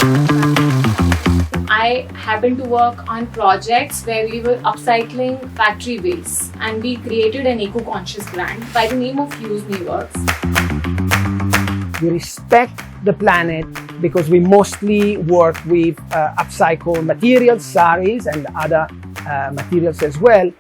I happened to work on projects where we were upcycling factory waste, and we created an eco-conscious brand by the name of Use Me Works. We respect the planet because we mostly work with upcycled materials, saris and other materials as well.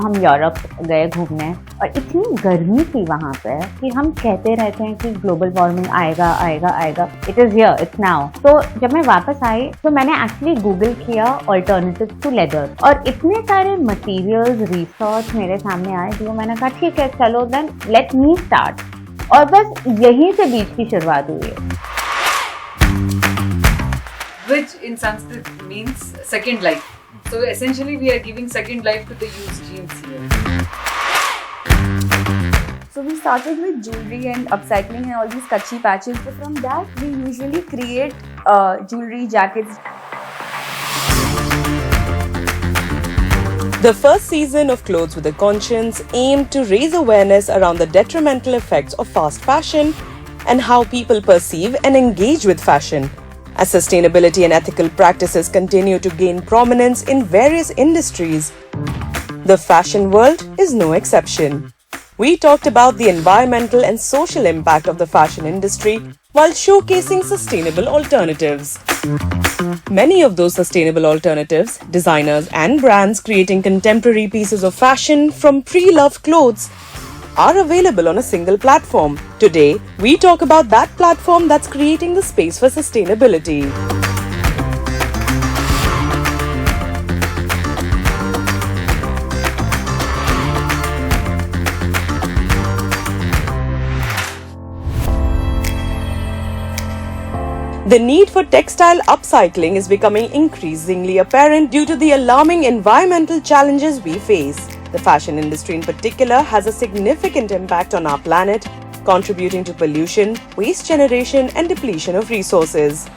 हम Europe गए घूमने और इतनी गर्मी थी वहाँ पे कि हम कहते रहते हैं कि ग्लोबल वार्मिंग आएगा आएगा आएगा. It is here, it's now. तो जब मैं वापस आई तो मैंने एक्चुअली गूगल किया ऑल्टरनेटिव टू लेदर और इतने सारे मटेरियल्स रिसर्च मेरे सामने आए जो मैंने कहा ठीक है चलो देन लेट मी स्टार्ट. और बस यहीं से बीच की शुरुआत हुई है. Which in Sanskrit means second life. So essentially we are giving second life to the used jeans here. So we started with jewelry and upcycling and all these kachi patches. So from that we usually create jewelry, jackets. The first season of Clothes with a Conscience aimed to raise awareness around the detrimental effects of fast fashion and how people perceive and engage with fashion. As sustainability and ethical practices continue to gain prominence in various industries, the fashion world is no exception. We talked about the environmental and social impact of the fashion industry while showcasing sustainable alternatives. Many of those sustainable alternatives, designers and brands creating contemporary pieces of fashion from pre-loved clothes, are available on a single platform. Today, we talk about that platform that's creating the space for sustainability. The need for textile upcycling is becoming increasingly apparent due to the alarming environmental challenges we face. The fashion industry in particular has a significant impact on our planet, contributing to pollution, waste generation, and depletion of resources.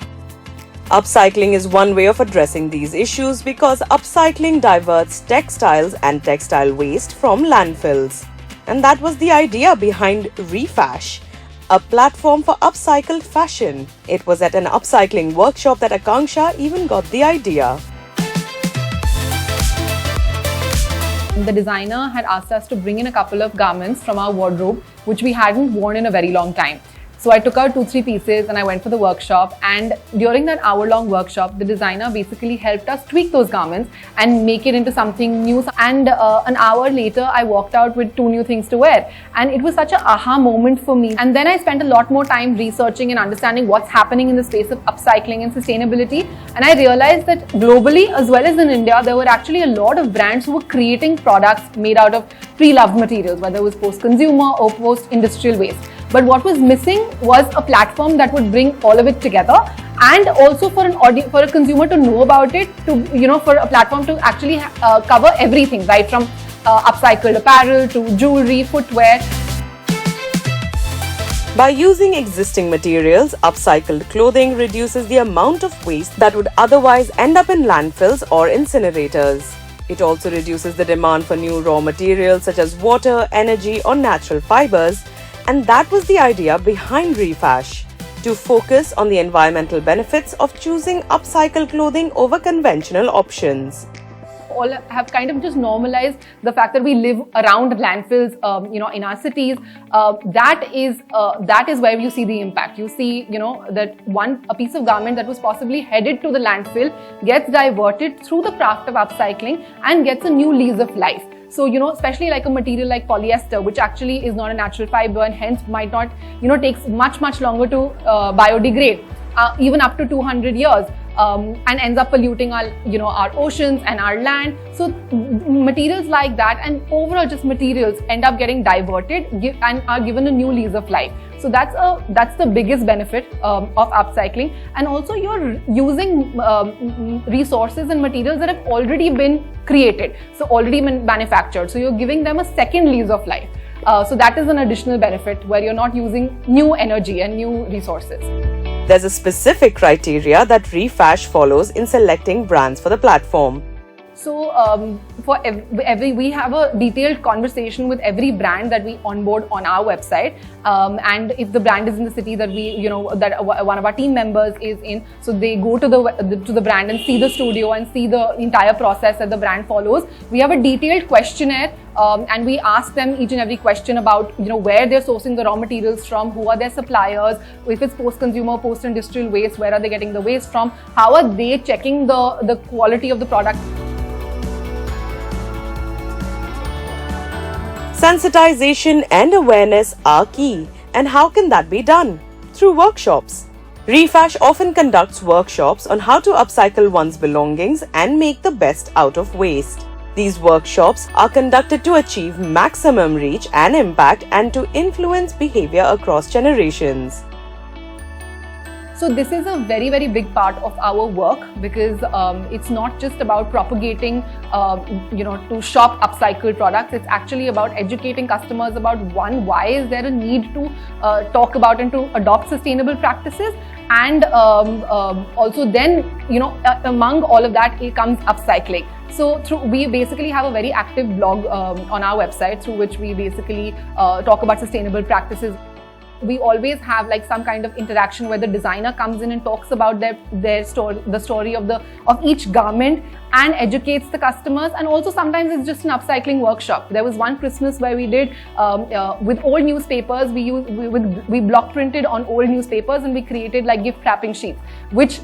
Upcycling is one way of addressing these issues because upcycling diverts textiles and textile waste from landfills. And that was the idea behind Refash, a platform for upcycled fashion. It was at an upcycling workshop that Akanksha even got the idea. The designer had asked us to bring in a couple of garments from our wardrobe, which we hadn't worn in a very long time. So I took out 2-3 pieces and I went for the workshop, and during that hour-long workshop, the designer basically helped us tweak those garments and make it into something new. And an hour later, I walked out with 2 new things to wear. And it was such an aha moment for me. And then I spent a lot more time researching and understanding what's happening in the space of upcycling and sustainability. And I realized that globally, as well as in India, there were actually a lot of brands who were creating products made out of pre-loved materials, whether it was post-consumer or post-industrial waste. But what was missing was a platform that would bring all of it together, and also for a consumer to know about it, for a platform to actually cover everything, right from upcycled apparel to jewelry, footwear. By using existing materials, upcycled clothing reduces the amount of waste that would otherwise end up in landfills or incinerators. It also reduces the demand for new raw materials such as water, energy, or natural fibers. And that was the idea behind Refash, to focus on the environmental benefits of choosing upcycled clothing over conventional options. All have kind of just normalized the fact that we live around landfills, in our cities. That is where you see the impact. You see, that a piece of garment that was possibly headed to the landfill gets diverted through the craft of upcycling and gets a new lease of life. So, especially like a material like polyester, which actually is not a natural fiber and hence might not, takes much longer to biodegrade, even up to 200 years, and ends up polluting our oceans and our land. So materials like that and overall just materials end up getting diverted and are given a new lease of life. So that's the biggest benefit of upcycling. And also you're using resources and materials that have already been created, so already been manufactured. So you're giving them a second lease of life. So that is an additional benefit where you're not using new energy and new resources. There's a specific criteria that Refash follows in selecting brands for the platform. So for we have a detailed conversation with every brand that we onboard on our website, and if the brand is in the city that that one of our team members is in, so they go to the brand and see the studio and see the entire process that the brand follows. We have a detailed questionnaire, and we ask them each and every question about where they're sourcing the raw materials from, who are their suppliers, if it's post-consumer, post-industrial waste, where are they getting the waste from, how are they checking the quality of the product. Sensitization and awareness are key. And how can that be done? Through workshops. Refash often conducts workshops on how to upcycle one's belongings and make the best out of waste. These workshops are conducted to achieve maximum reach and impact and to influence behavior across generations. So this is a very, very big part of our work, because it's not just about propagating, to shop upcycled products. It's actually about educating customers about why is there a need to talk about and to adopt sustainable practices, and also then, among all of that, it comes upcycling. So we basically have a very active blog on our website through which we basically talk about sustainable practices. We always have some kind of interaction where the designer comes in and talks about their story, the story of each garment, and educates the customers. And also sometimes it's just an upcycling workshop. There was one Christmas where we did with old newspapers. We block printed on old newspapers, and we created gift wrapping sheets, which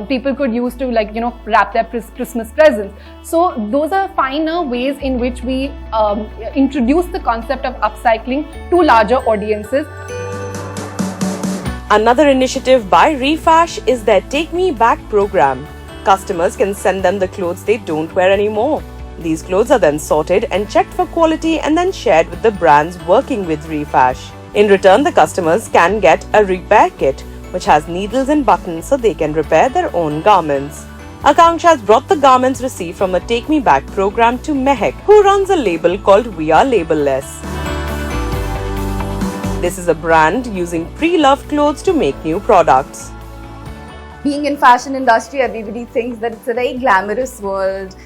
people could use to wrap their Christmas presents. So those are finer ways in which we introduce the concept of upcycling to larger audiences. Another initiative by Refash is their Take Me Back program. Customers can send them the clothes they don't wear anymore. These clothes are then sorted and checked for quality and then shared with the brands working with Refash. In return, the customers can get a repair kit, which has needles and buttons so they can repair their own garments. Akanksha has brought the garments received from the Take Me Back program to Mehak, who runs a label called WeAreLabeless. This is a brand using pre-loved clothes to make new products. Being in fashion industry, everybody thinks that it's a very glamorous world.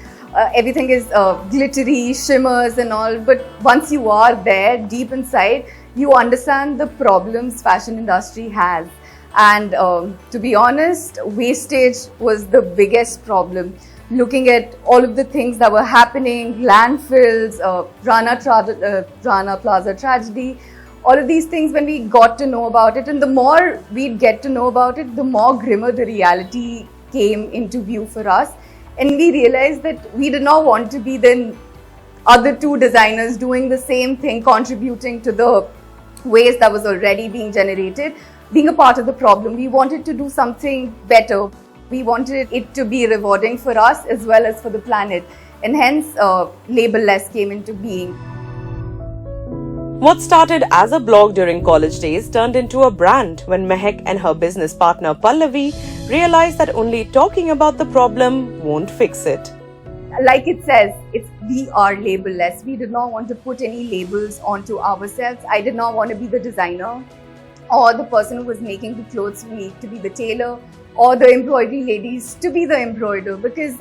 Everything is glittery, shimmers and all. But once you are there, deep inside, you understand the problems fashion industry has. And to be honest, wastage was the biggest problem. Looking at all of the things that were happening, landfills, Rana Plaza tragedy, all of these things, when we got to know about it, and the more we'd get to know about it, the more grimmer the reality came into view for us. And we realized that we did not want to be the other two designers doing the same thing, contributing to the waste that was already being generated, being a part of the problem. We wanted to do something better. We wanted it to be rewarding for us as well as for the planet. And hence, Labelless came into being. What started as a blog during college days turned into a brand when Mehak and her business partner Pallavi realized that only talking about the problem won't fix it. Like it says, we are labelless. We did not want to put any labels onto ourselves. I did not want to be the designer or the person who was making the clothes for me to be the tailor, or the embroidery ladies to be the embroider, because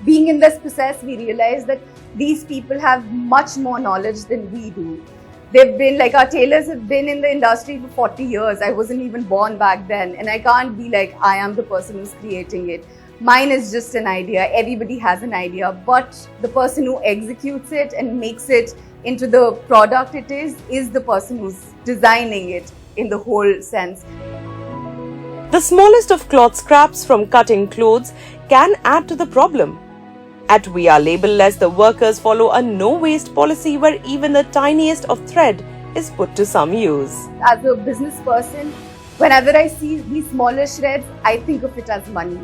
being in this process, we realized that these people have much more knowledge than we do. They've been our tailors have been in the industry for 40 years. I wasn't even born back then, and I can't be I am the person who's creating it. Mine is just an idea. Everybody has an idea, but the person who executes it and makes it into the product it is the person who's designing it in the whole sense. The smallest of cloth scraps from cutting clothes can add to the problem. At WeAreLabeless, the workers follow a no-waste policy where even the tiniest of thread is put to some use. As a business person, whenever I see these smaller shreds, I think of it as money.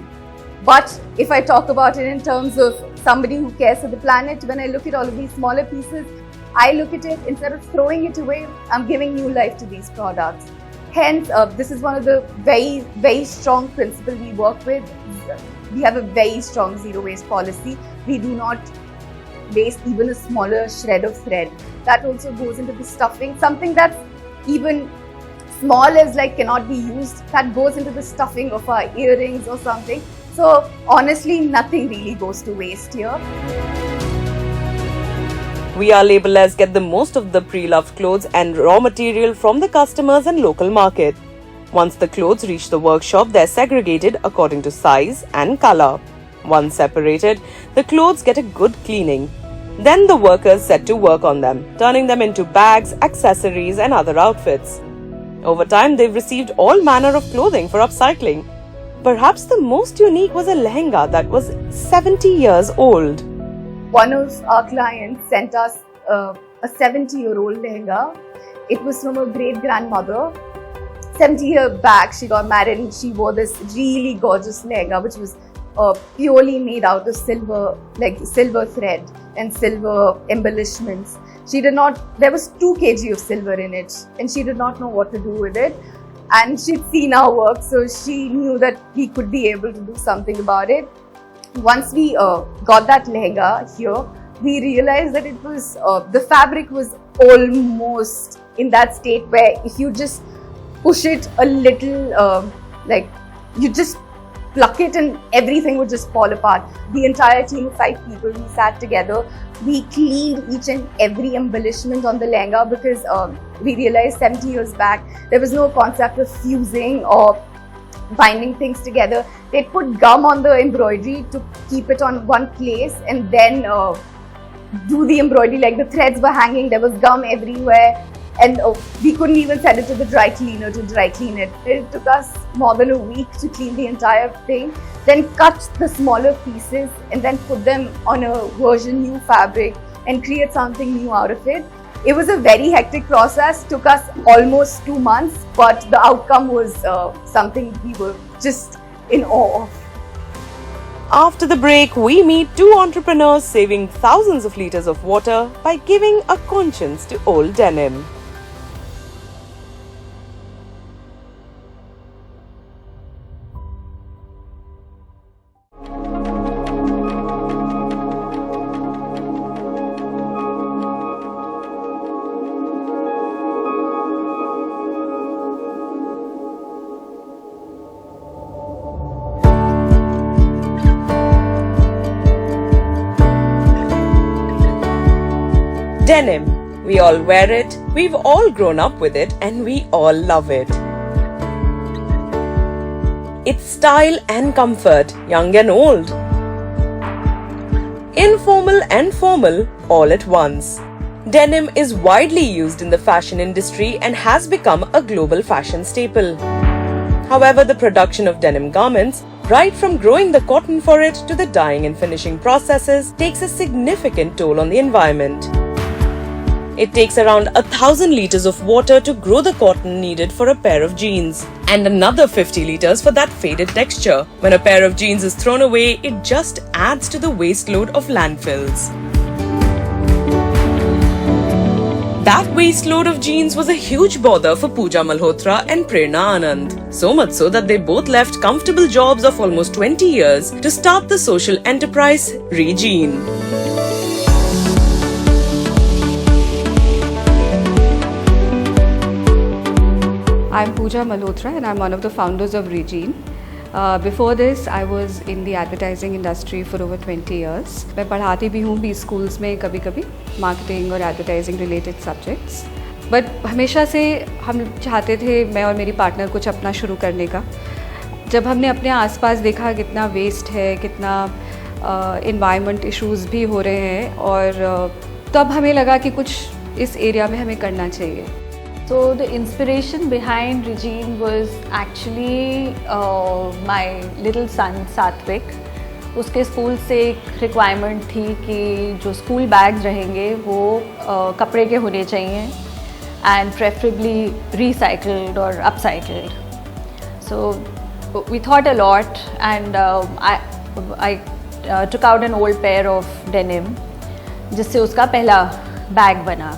But if I talk about it in terms of somebody who cares for the planet, when I look at all of these smaller pieces, I look at it, instead of throwing it away, I'm giving new life to these products. Hence, this is one of the very, very strong principles we work with. We have a very strong zero waste policy. We do not waste even a smaller shred of thread. That also goes into the stuffing. Something that's even small as cannot be used, that goes into the stuffing of our earrings or something. So honestly, nothing really goes to waste here. WeAreLabeless get the most of the pre-loved clothes and raw material from the customers and local market. Once the clothes reach the workshop, they're segregated according to size and color. Once separated, the clothes get a good cleaning. Then the workers set to work on them, turning them into bags, accessories and other outfits. Over time, they've received all manner of clothing for upcycling. Perhaps the most unique was a lehenga that was 70 years old. One of our clients sent us a 70-year-old lehenga. It was from a great-grandmother. 70 years back, she got married and she wore this really gorgeous lehenga, which was purely made out of silver, like silver thread and silver embellishments. There was 2 kg of silver in it, and she did not know what to do with it. And she'd seen our work, so she knew that we could be able to do something about it. Once we got that lehenga here, we realized that it was the fabric was almost in that state where if you just push it a little, like you just pluck it and everything would just fall apart. The entire team of 5 people, we sat together. We cleaned each and every embellishment on the lehenga because we realized 70 years back there was no concept of fusing or binding things together. They put gum on the embroidery to keep it on one place and then do the embroidery. Like the threads were hanging, there was gum everywhere, and we couldn't even send it to the dry cleaner to dry clean it. It took us more than a week to clean the entire thing, then cut the smaller pieces and then put them on a version new fabric and create something new out of it. It was a very hectic process, took us almost 2 months, but the outcome was something we were just in awe of. After the break, we meet 2 entrepreneurs saving thousands of liters of water by giving a conscience to old denim. Denim. We all wear it, we've all grown up with it, and we all love it. It's style and comfort, young and old. Informal and formal, all at once. Denim is widely used in the fashion industry and has become a global fashion staple. However, the production of denim garments, right from growing the cotton for it to the dyeing and finishing processes, takes a significant toll on the environment. It takes around 1,000 liters of water to grow the cotton needed for a pair of jeans, and another 50 liters for that faded texture. When a pair of jeans is thrown away, it just adds to the waste load of landfills. That waste load of jeans was a huge bother for Pooja Malhotra and Prerna Anand. So much so that they both left comfortable jobs of almost 20 years to start the social enterprise Rejean. I'm Pooja Malhotra and I'm one of the founders of Rejean. Before this, I was in the advertising industry for over 20 years. मैं पढ़ाती भी हूँ भी schools में कभी-कभी marketing और advertising related subjects. But हमेशा से हम चाहते थे मैं और मेरी partner कुछ अपना शुरू करने का. जब हमने अपने आसपास देखा कितना waste है, कितना environment issues भी हो रहे हैं और तब हमें लगा कि कुछ इस area में हमें करना चाहिए. So the inspiration behind Rejean was actually my little son Satvik. उसके स्कूल से एक रिक्वायरमेंट थी कि जो स्कूल बैग्स रहेंगे वो कपड़े के होने चाहिए and preferably recycled or upcycled. So we thought a lot and I took out an old pair of denim जिससे उसका पहला बैग बना.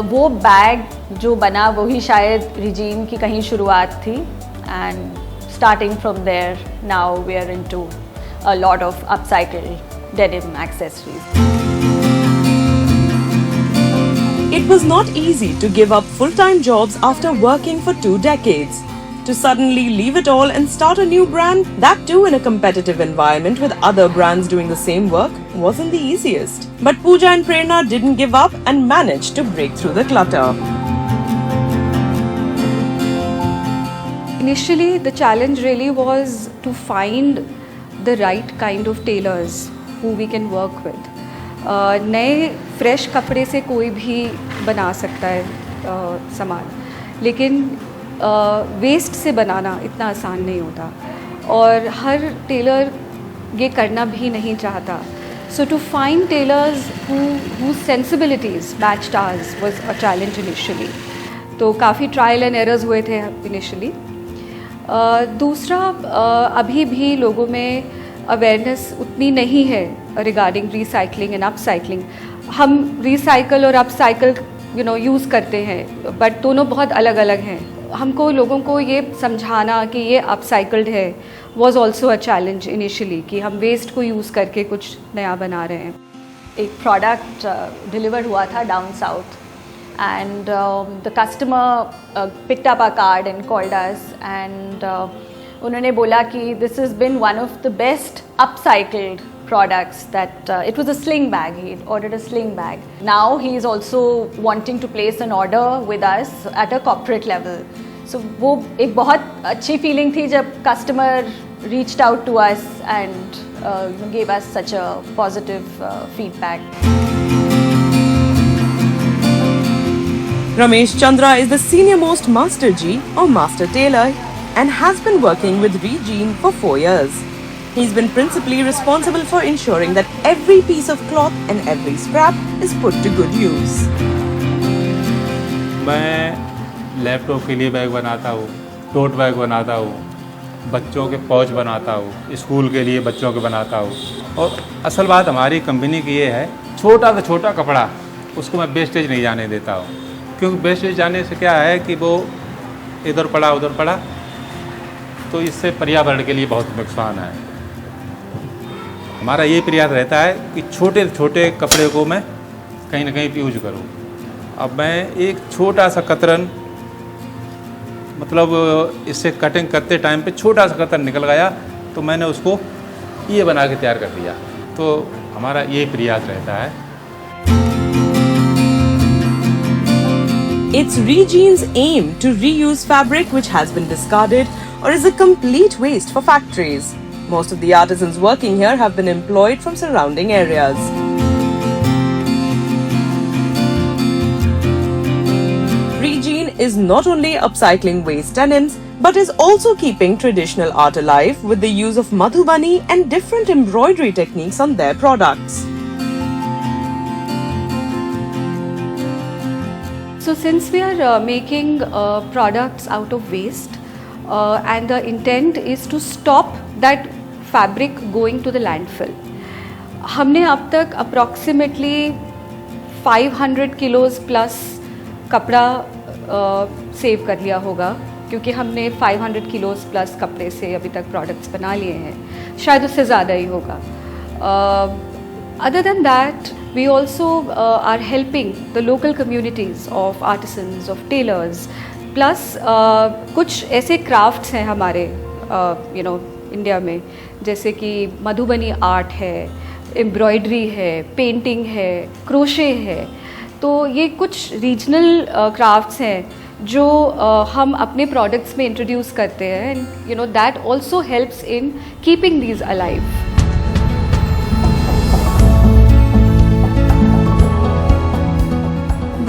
वो बैग जो बना वही शायद Rejean की कहीं शुरुआत थी and starting from there now we are into a lot of upcycled denim accessories. It was not easy to give up full-time jobs after working for 2 decades. To suddenly leave it all and start a new brand, that too in a competitive environment with other brands doing the same work, wasn't the easiest. But Pooja and Prerna didn't give up and managed to break through the clutter. Initially, the challenge really was to find the right kind of tailors who we can work with. नए fresh कपड़े से कोई भी बना सकता है सामान, लेकिन वेस्ट से बनाना इतना आसान नहीं होता और हर टेलर ये करना भी नहीं चाहता. So to find tailors whose sensibilities matched ours was a challenge initially. तो काफ़ी ट्रायल एंड एरर्स हुए थे इनिशियली. दूसरा, अभी भी लोगों में अवेयरनेस उतनी नहीं है रिगार्डिंग रिसाइकलिंग एंड अपसाइकलिंग. हम रिसाइकल और अपसाइकल यूज़ करते हैं, बट दोनों बहुत अलग अलग हैं. हमको लोगों को ये समझाना कि ये अपसाइकल्ड है was also a challenge initially, कि हम वेस्ट को यूज़ करके कुछ नया बना रहे हैं. एक प्रोडक्ट डिलीवर हुआ था down south and the customer picked up our card and called us and उन्होंने बोला कि this has been one of the best upcycled products that it was a sling bag. He ordered a sling bag. Now he is also wanting to place an order with us at a corporate level. So वो एक बहुत अच्छी feeling थी जब customer reached out to us and gave us such a positive feedback. Ramesh Chandra is the senior most Master G or Master Tailor and has been working with Rejean for 4 years. He's been principally responsible for ensuring that every piece of cloth and every scrap is put to good use. मैं laptop के लिए bag बनाता हूँ, tote bag बनाता हूँ, बच्चों के pouch बनाता हूँ, स्कूल के लिए बच्चों के बनाता हूँ. और असल बात हमारी कंपनी की ये है, छोटा से छोटा कपड़ा उसको मैं वेस्टेज नहीं जाने देता हूँ. क्योंकि वेस्टेज जाने से क्या है कि वो इधर पड़ा उधर पड़ा, तो इससे पर्यावरण के लिए बहुत नुकसान है. हमारा ये प्रयास रहता है कि छोटे छोटे कपड़े को मैं कहीं ना कहीं यूज करूँ. अब मैं एक छोटा सा कतरन, मतलब इससे कटिंग करते टाइम पे छोटा सा कतरन निकल गया तो मैंने उसको ये बना के तैयार कर दिया. तो हमारा ये प्रयास रहता है. It's Rejean's aim to reuse fabric which has been discarded or is a complete waste for factories. Most of the artisans working here have been employed from surrounding areas. Rejean is not only upcycling waste tenons but is also keeping traditional art alive with the use of madhubani and different embroidery techniques on their products. So since we are making products out of waste and the intent is to stop that fabric going to the landfill, हमने अब तक approximately 500 kilos plus कपड़ा save कर लिया होगा, क्योंकि हमने 500 kilos plus कपड़े से अभी तक products बना लिए हैं. शायद उससे ज़्यादा ही होगा. Other than that, we also are helping the local communities of artisans, of tailors. Plus, कुछ ऐसे crafts हैं हमारे, इंडिया में, जैसे कि मधुबनी आर्ट है, एम्ब्रॉयडरी है, पेंटिंग है, क्रोशे है. तो ये कुछ रीजनल क्राफ्ट्स हैं जो हम अपने प्रोडक्ट्स में इंट्रोड्यूस करते हैं. And that also helps in keeping these alive.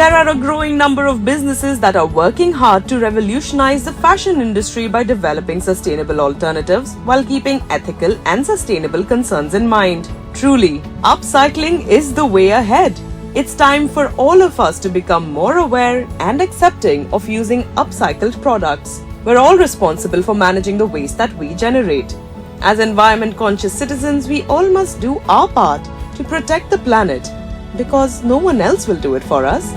There are a growing number of businesses that are working hard to revolutionize the fashion industry by developing sustainable alternatives while keeping ethical and sustainable concerns in mind. Truly, upcycling is the way ahead. It's time for all of us to become more aware and accepting of using upcycled products. We're all responsible for managing the waste that we generate. As environment conscious citizens, we all must do our part to protect the planet, because no one else will do it for us.